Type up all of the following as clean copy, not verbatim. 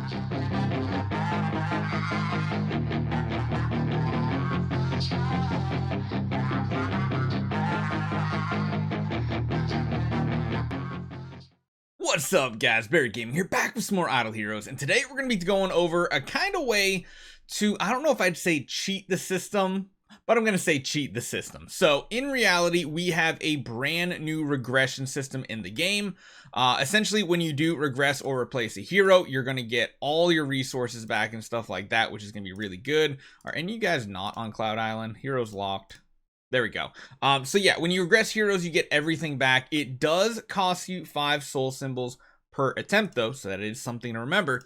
What's up, guys? Barry Gaming here, back with some more Idle Heroes, and today we're going to be going over a kind of way to, I don't know if I'd say cheat the system, but I'm going to say cheat the system. So in reality, we have a brand new regression system in the game. Essentially, when you do regress or replace a hero, you're going to get all your resources back and stuff like that, which is going to be really good. Are any of you guys not on Cloud Island? Heroes locked. There we go. So yeah, when you regress heroes, you get everything back. It does cost you 5 soul symbols per attempt though, so that is something to remember.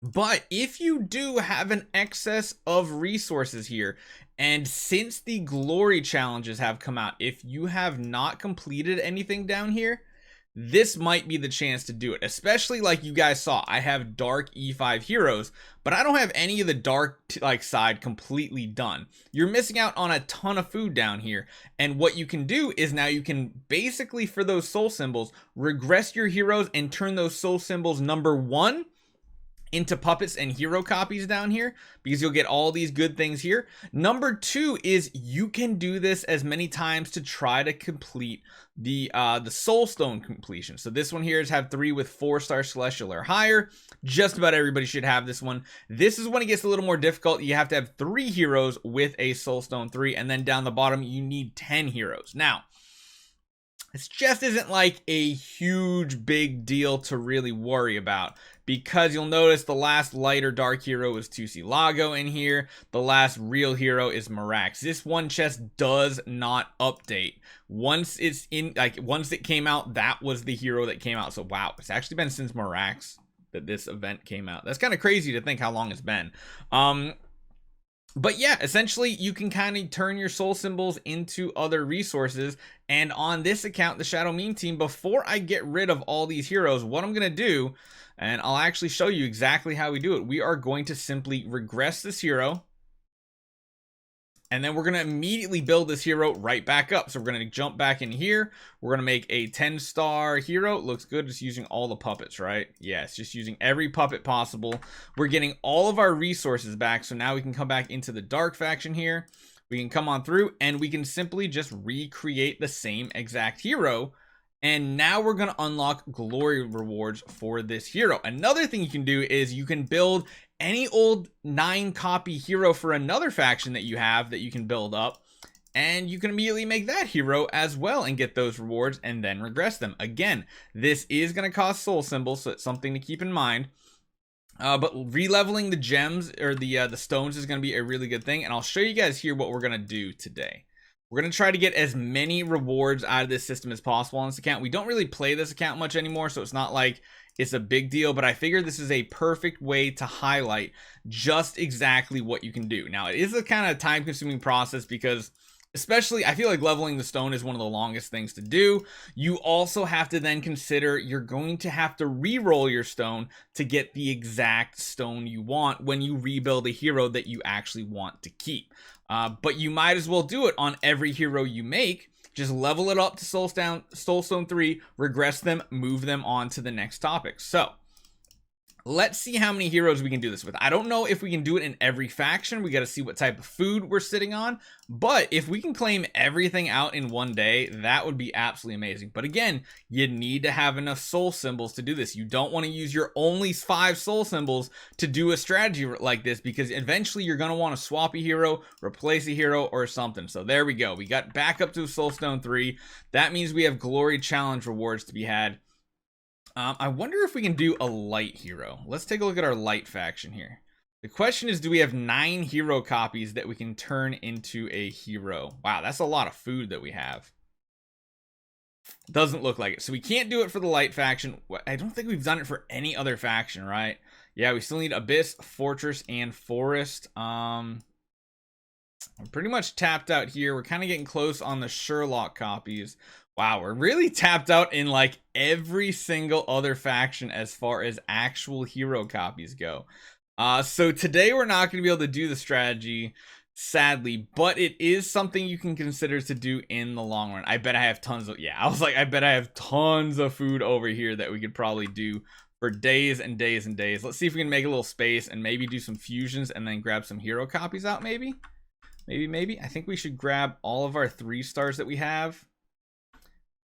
But if you do have an excess of resources here, and since the glory challenges have come out, if you have not completed anything down here, this might be the chance to do it. Especially like you guys saw, I have dark E5 heroes, but I don't have any of the dark side completely done. You're missing out on a ton of food down here, and what you can do is now you can basically, for those soul symbols, regress your heroes and turn those soul symbols number 1 into puppets and hero copies down here, because you'll get all these good things here. Number 2 is you can do this as many times to try to complete the soul stone completion. So this one here is have 3 with 4-star celestial or higher. Just about everybody should have this one. This is when it gets a little more difficult. You have to have 3 heroes with a soul stone 3, and then down the bottom you need 10 heroes. Now this just isn't like a huge big deal to really worry about, because you'll notice the last light or dark hero is Tussilago in here. The last real hero is Mirax. This one chest does not update. Once it's in, once it came out, that was the hero that came out. So wow, it's actually been since Mirax that this event came out. That's kind of crazy to think how long it's been. But yeah, essentially you can kind of turn your soul symbols into other resources. And on this account, the Shadow Meme team, before I get rid of all these heroes, what I'm going to do, and I'll actually show you exactly how we do it. We are going to simply regress this hero, and then we're going to immediately build this hero right back up. So we're going to jump back in here. We're going to make a 10-star hero. It looks good. Just using all the puppets, right? Yes, just using every puppet possible. We're getting all of our resources back. So now we can come back into the dark faction here. We can come on through and we can simply just recreate the same exact hero. And now we're going to unlock glory rewards for this hero. Another thing you can do is you can build any old 9-copy hero for another faction that you have that you can build up, and you can immediately make that hero as well and get those rewards and then regress them. Again, this is going to cost soul symbols, so it's something to keep in mind. But releveling the gems or the stones is going to be a really good thing, and I'll show you guys here what we're going to do today. We're going to try to get as many rewards out of this system as possible on this account. We don't really play this account much anymore, so it's not like it's a big deal, but I figured this is a perfect way to highlight just exactly what you can do. Now, it is a kind of time-consuming process because, especially, I feel like leveling the stone is one of the longest things to do. You also have to then consider you're going to have to re-roll your stone to get the exact stone you want when you rebuild a hero that you actually want to keep. But you might as well do it on every hero you make. Just level it up to Soul Stone 3, regress them, move them on to the next topic. So let's see how many heroes we can do this with. I don't know if we can do it in every faction. We got to see what type of food we're sitting on. But if we can claim everything out in one day, that would be absolutely amazing. But again, you need to have enough soul symbols to do this. You don't want to use your only 5 soul symbols to do a strategy like this, because eventually you're going to want to swap a hero, replace a hero, or something. So there we go. We got back up to Soul Stone 3. That means we have glory challenge rewards to be had. I wonder if we can do a light hero. Let's take a look at our light faction here. The question is, do we have 9 hero copies that we can turn into a hero? Wow, that's a lot of food that we have. Doesn't look like it. So we can't do it for the light faction. I don't think we've done it for any other faction, right? Yeah, we still need Abyss, Fortress, and Forest. I'm pretty much tapped out here. We're kind of getting close on the Sherlock copies. Wow, we're really tapped out in like every single other faction as far as actual hero copies go. So today we're not going to be able to do the strategy, sadly, but it is something you can consider to do in the long run. I bet I have tons of, I bet I have tons of food over here that we could probably do for days and days and days. Let's see if we can make a little space and maybe do some fusions and then grab some hero copies out. Maybe. I think we should grab all of our 3 stars that we have.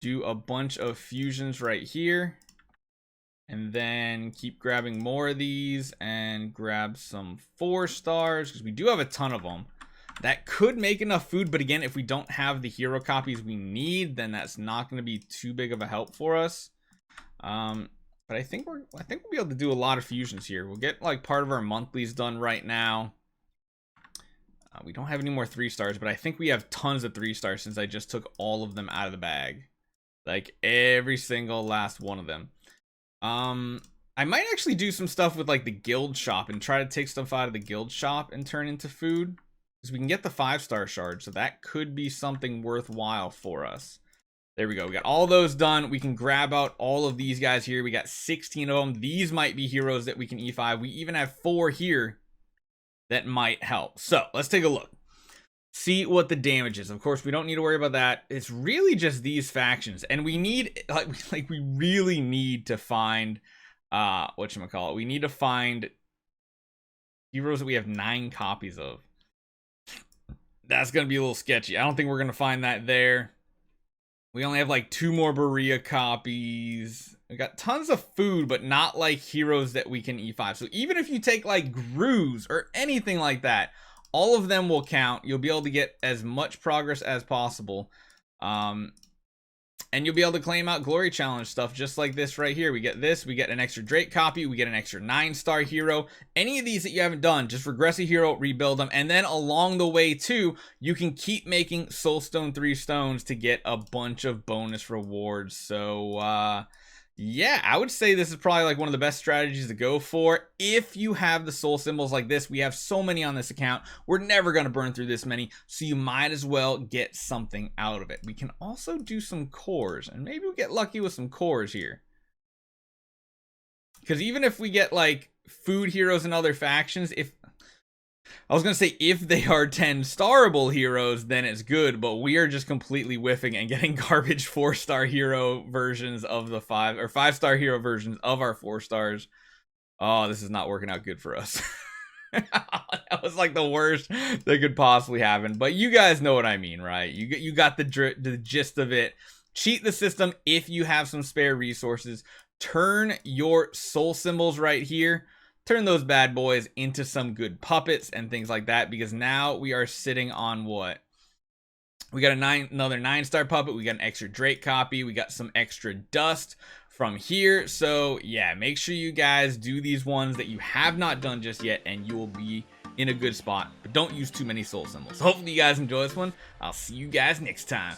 Do a bunch of fusions right here. And then keep grabbing more of these and grab some 4 stars because we do have a ton of them. That could make enough food, but again, if we don't have the hero copies we need, then that's not going to be too big of a help for us. But I think we'll be able to do a lot of fusions here. We'll get like part of our monthlies done right now. We don't have any more 3 stars, but I think we have tons of 3 stars since I just took all of them out of the bag. Like every single last one of them. I might actually do some stuff with like the guild shop and try to take stuff out of the guild shop and turn into food. Because we can get the 5-star shards, so that could be something worthwhile for us. There we go. We got all those done. We can grab out all of these guys here. We got 16 of them. These might be heroes that we can E5. We even have 4 here that might help. So let's take a look. See what the damage is. Of course, we don't need to worry about that. It's really just these factions. And we need, we really need to find, whatchamacallit. We need to find heroes that we have 9 copies of. That's going to be a little sketchy. I don't think we're going to find that there. We only have like 2 more Berea copies. We got tons of food, but not like heroes that we can E5. So even if you take like Grooves or anything like that, all of them will count. You'll be able to get as much progress as possible. And you'll be able to claim out glory challenge stuff just like this right here. We get this, we get an extra Drake copy, we get an extra 9-star hero. Any of these that you haven't done, just regress a hero, rebuild them, and then along the way too, you can keep making Soulstone 3 stones to get a bunch of bonus rewards. So yeah, I would say this is probably like one of the best strategies to go for if you have the soul symbols like this. We have so many on this account. We're never going to burn through this many, so you might as well get something out of it. We can also do some cores, and maybe we'll get lucky with some cores here. Because even if we get like food heroes and other factions, I was going to say if they are 10-starable heroes, then it's good, but we are just completely whiffing and getting garbage 4-star hero versions of the 5-star hero versions of our 4 stars. Oh, this is not working out good for us. That was like the worst that could possibly happen, but you guys know what I mean, right? You got the gist of it. Cheat the system if you have some spare resources. Turn your soul symbols right here. Turn those bad boys into some good puppets and things like that, because now we are sitting on what? We got another 9-star puppet. We got an extra Drake copy. We got some extra dust from here. So yeah, make sure you guys do these ones that you have not done just yet, and you will be in a good spot. But don't use too many soul symbols. Hopefully you guys enjoy this one. I'll see you guys next time.